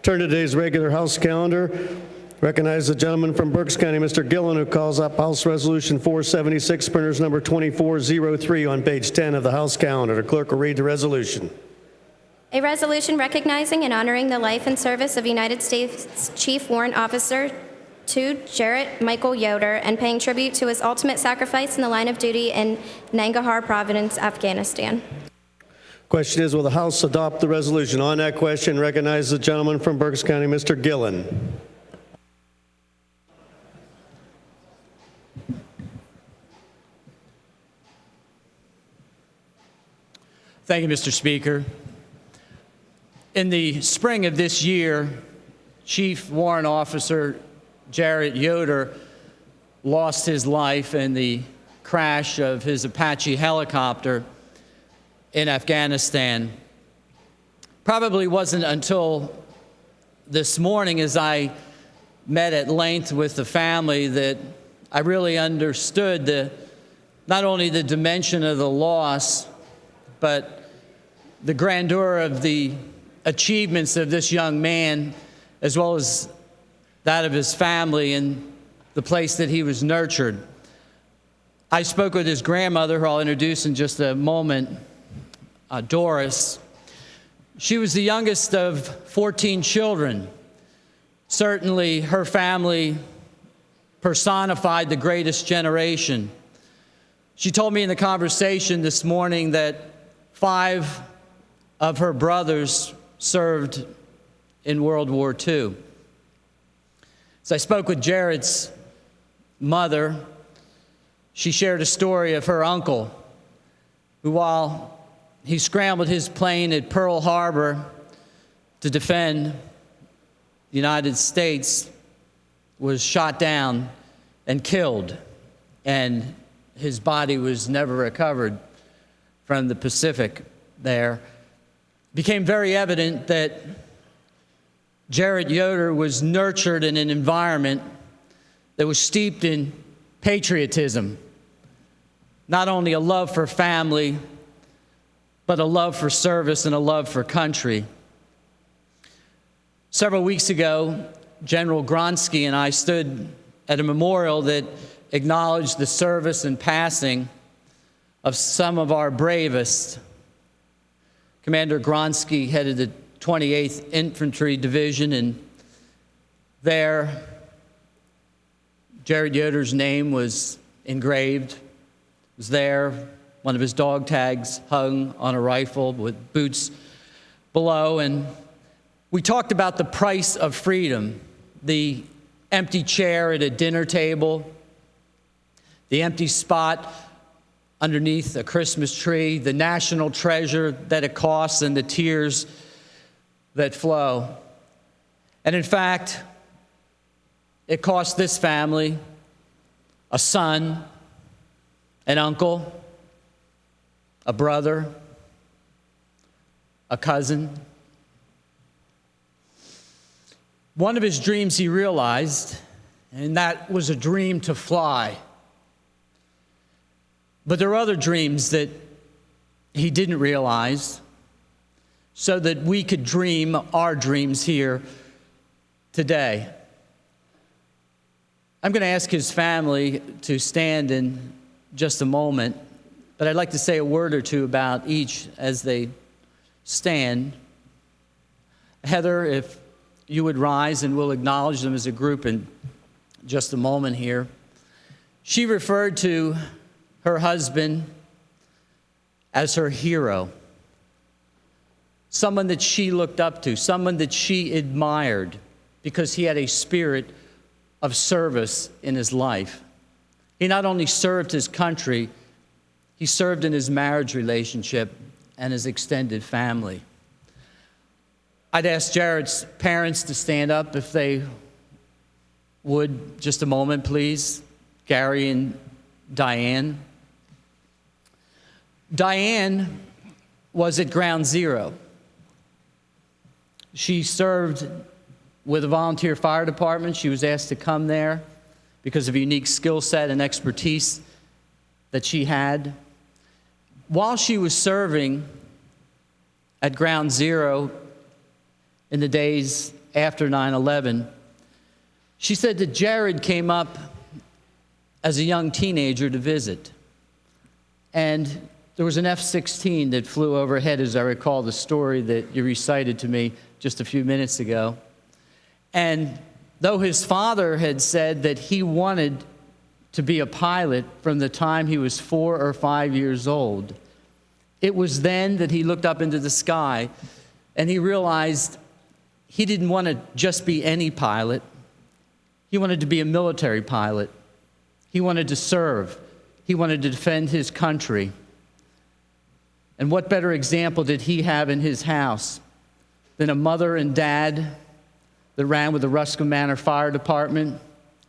Turn to today's regular House calendar. Recognize the gentleman from Berks County, Mr. Gillen, who calls up House Resolution 476, printers number 2403 on page 10 of the House calendar. The clerk will read the resolution. A resolution recognizing and honoring the life and service of United States Chief Warrant Officer II Jarett Michael Yoder and paying tribute to his ultimate sacrifice in the line of duty in Nangarhar Province, Afghanistan. Question is, will the House adopt the resolution? On that question, recognize the gentleman from Berks County, Mr. Gillen. Thank you, Mr. Speaker. In the spring of this year, Chief Warrant Officer Jarett Yoder lost his life in the crash of his Apache helicopter in Afghanistan. Probably wasn't until this morning, as I met at length with the family, that I really understood not only the dimension of the loss, but the grandeur of the achievements of this young man, as well as that of his family and the place that he was nurtured. I spoke with his grandmother, who I'll introduce in just a moment, Doris. She was the youngest of 14 children. Certainly, her family personified the greatest generation. She told me in the conversation this morning that 5 of her brothers served in World War II. As I spoke with Jared's mother, she shared a story of her uncle, who, while he scrambled his plane at Pearl Harbor to defend the United States, was shot down and killed, and his body was never recovered from the Pacific there. It became very evident that Jarett Yoder was nurtured in an environment that was steeped in patriotism, not only a love for family, but a love for service and a love for country. Several weeks ago, General Gronsky and I stood at a memorial that acknowledged the service and passing of some of our bravest. Commander Gronsky headed the 28th Infantry Division, and there, Jarett Yoder's name was engraved. It was there. One of his dog tags hung on a rifle with boots below. And we talked about the price of freedom, the empty chair at a dinner table, the empty spot underneath a Christmas tree, the national treasure that it costs, and the tears that flow. And in fact, it cost this family a son, an uncle, a brother, a cousin. One of his dreams he realized, and that was a dream to fly. But there are other dreams that he didn't realize, so that we could dream our dreams here today. I'm going to ask his family to stand in just a moment, but I'd like to say a word or two about each as they stand. Heather, if you would rise, and we'll acknowledge them as a group in just a moment here. She referred to her husband as her hero, someone that she looked up to, someone that she admired, because he had a spirit of service in his life. He not only served his country, he served in his marriage relationship and his extended family. I'd ask Jared's parents to stand up if they would, just a moment, please. Gary and Diane. Diane was at Ground Zero. She served with a volunteer fire department. She was asked to come there because of a unique skill set and expertise that she had. While she was serving at Ground Zero in the days after 9/11. She said that Jarett came up as a young teenager to visit. And there was an F-16 that flew overhead, as I recall the story that you recited to me just a few minutes ago. And though his father had said that he wanted to be a pilot from the time he was 4 or 5 years old, it was then that he looked up into the sky and he realized he didn't want to just be any pilot. He wanted to be a military pilot. He wanted to serve. He wanted to defend his country. And what better example did he have in his house than a mother and dad that ran with the Ruskin Manor Fire Department,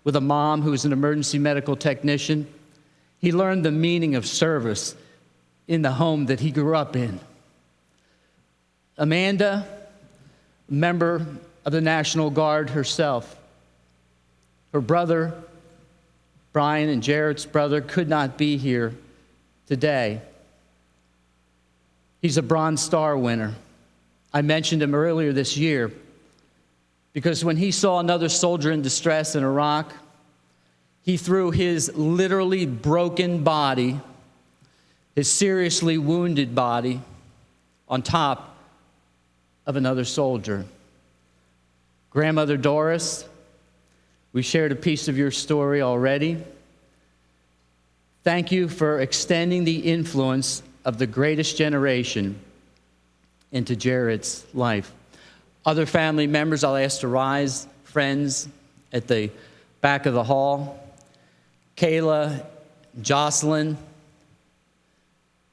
with a mom who was an emergency medical technician? He learned the meaning of service in the home that he grew up in. Amanda, member of the National Guard herself, her brother, Brian, and Jared's brother, could not be here today. He's a Bronze Star winner. I mentioned him earlier this year because when he saw another soldier in distress in Iraq, he threw his literally broken body, his seriously wounded body, on top of another soldier. Grandmother Doris, we shared a piece of your story already. Thank you for extending the influence of the greatest generation into Jarett's life. Other family members I'll ask to rise, friends at the back of the hall. Kayla, Jocelyn,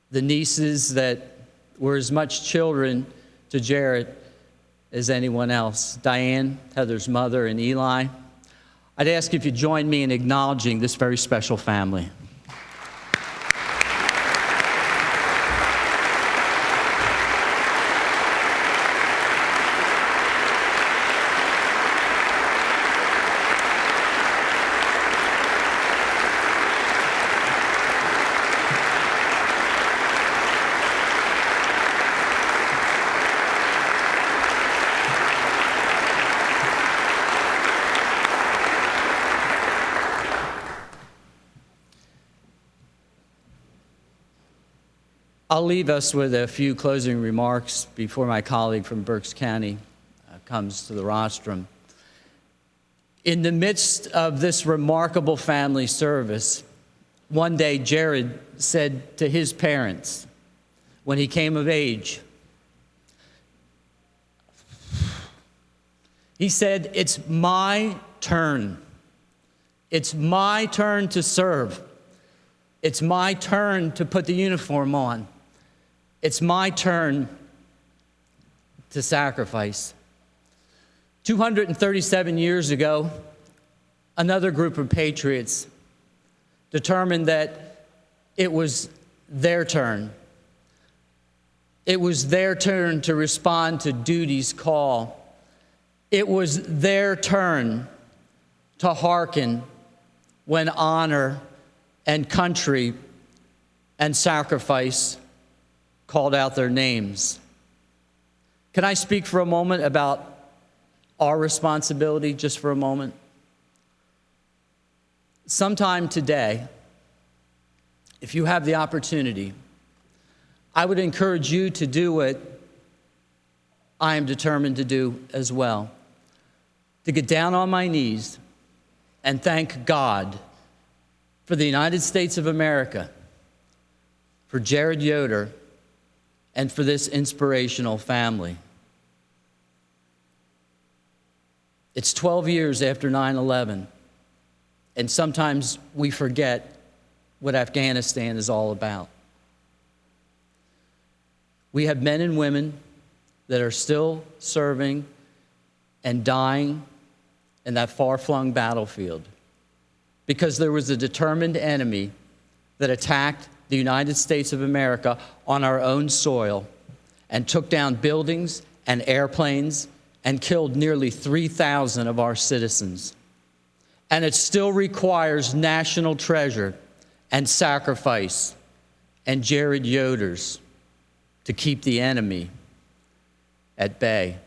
the nieces that were as much children to Jarett as anyone else. Diane, Heather's mother, and Eli. I'd ask if you join me in acknowledging this very special family. I'll leave us with a few closing remarks before my colleague from Berks County comes to the rostrum. In the midst of this remarkable family service, one day Jarett said to his parents when he came of age, he said, "It's my turn. It's my turn to serve. It's my turn to put the uniform on. It's my turn to sacrifice." 237 years ago, another group of patriots determined that it was their turn. It was their turn to respond to duty's call. It was their turn to hearken when honor and country and sacrifice called out their names. Can I speak for a moment about our responsibility, just for a moment? Sometime today, if you have the opportunity, I would encourage you to do what I am determined to do as well, to get down on my knees and thank God for the United States of America, for Jarett Yoder, and for this inspirational family. It's 12 years after 9/11, and sometimes we forget what Afghanistan is all about. We have men and women that are still serving and dying in that far-flung battlefield because there was a determined enemy that attacked the United States of America on our own soil and took down buildings and airplanes and killed nearly 3,000 of our citizens. And it still requires national treasure and sacrifice and Jarett Yoders to keep the enemy at bay.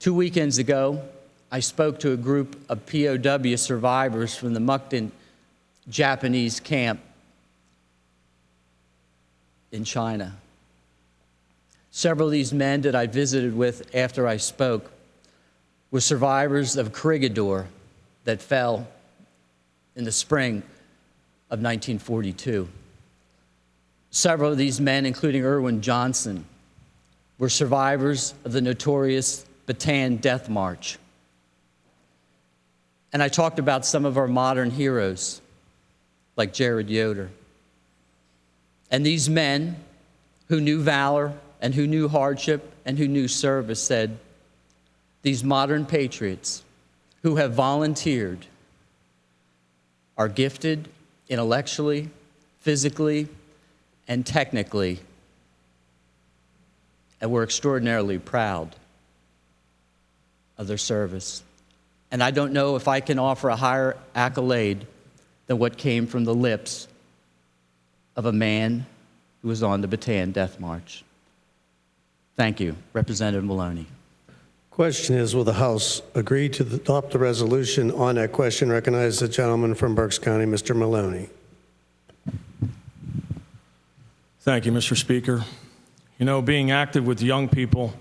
2 weekends ago, I spoke to a group of POW survivors from the Mukden Japanese camp in China. Several of these men that I visited with after I spoke were survivors of Corregidor that fell in the spring of 1942. Several of these men, including Irwin Johnson, were survivors of the notorious Bataan Death March. And I talked about some of our modern heroes, like Jarett Yoder. And these men who knew valor and who knew hardship and who knew service said, these modern patriots who have volunteered are gifted intellectually, physically, and technically, and we're extraordinarily proud of their service. And I don't know if I can offer a higher accolade than what came from the lips of a man who was on the Bataan Death March. Thank you, Representative Maloney. Question is, will the House agree to adopt the resolution? On that question, recognize the gentleman from Berks County, Mr. Maloney. Thank you, Mr. Speaker. You know, being active with young people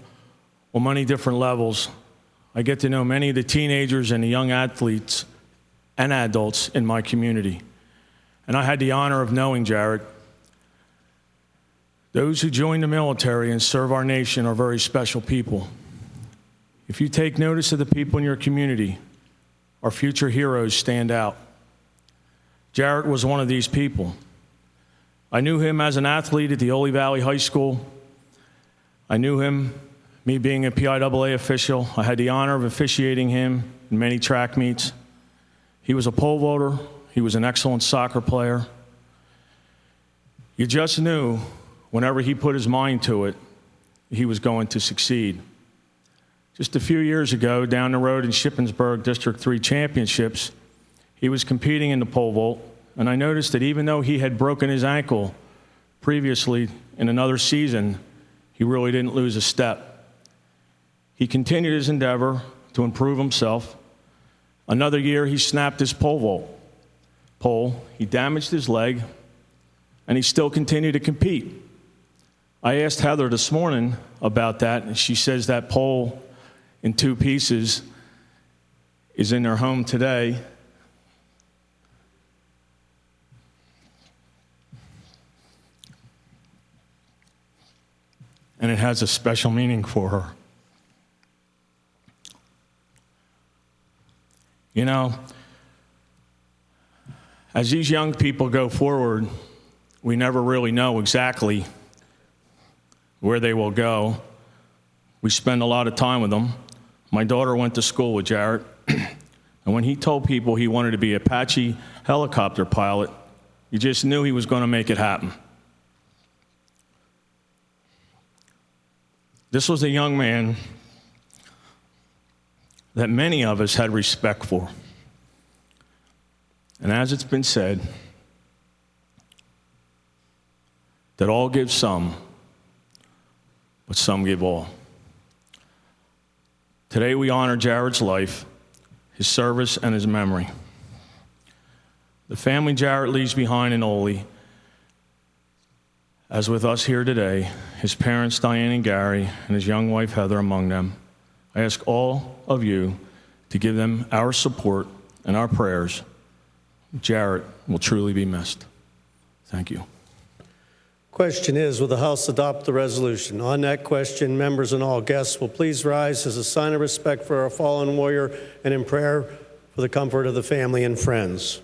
on many different levels, I get to know many of the teenagers and the young athletes and adults in my community. And I had the honor of knowing Jarett. Those who join the military and serve our nation are very special people. If you take notice of the people in your community, our future heroes stand out. Jarett was one of these people. I knew him as an athlete at the Ole Valley High School. I knew him, me being a PIAA official. I had the honor of officiating him in many track meets. He was a pole vaulter. He was an excellent soccer player. You just knew whenever he put his mind to it, he was going to succeed. Just a few years ago, down the road in Shippensburg District 3 Championships, he was competing in the pole vault, and I noticed that even though he had broken his ankle previously in another season, he really didn't lose a step. He continued his endeavor to improve himself. Another year, he snapped his pole vault pole. He damaged his leg, and he still continued to compete. I asked Heather this morning about that, and she says that pole in 2 pieces is in their home today. And it has a special meaning for her. You know, as these young people go forward, we never really know exactly where they will go. We spend a lot of time with them. My daughter went to school with Jarett, and when he told people he wanted to be an Apache helicopter pilot, you just knew he was going to make it happen. This was a young man that many of us had respect for. And as it's been said, that all give some, but some give all. Today we honor Jarett's life, his service, and his memory. The family Jarett leaves behind in Ole, as with us here today, his parents Diane and Gary, and his young wife Heather among them, I ask all of you to give them our support and our prayers. Jarett will truly be missed. Thank you. Question is, will the House adopt the resolution? On that question, members and all guests will please rise as a sign of respect for our fallen warrior and in prayer for the comfort of the family and friends.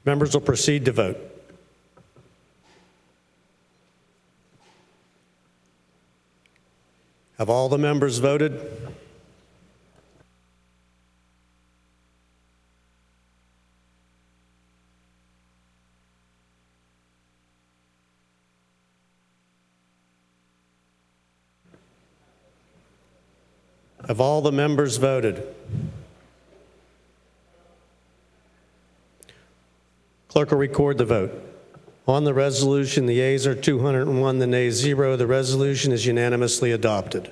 Members will proceed to vote. Have all the members voted? Have all the members voted? Clerk will record the vote. On the resolution, the yeas are 201, the nays 0. The resolution is unanimously adopted.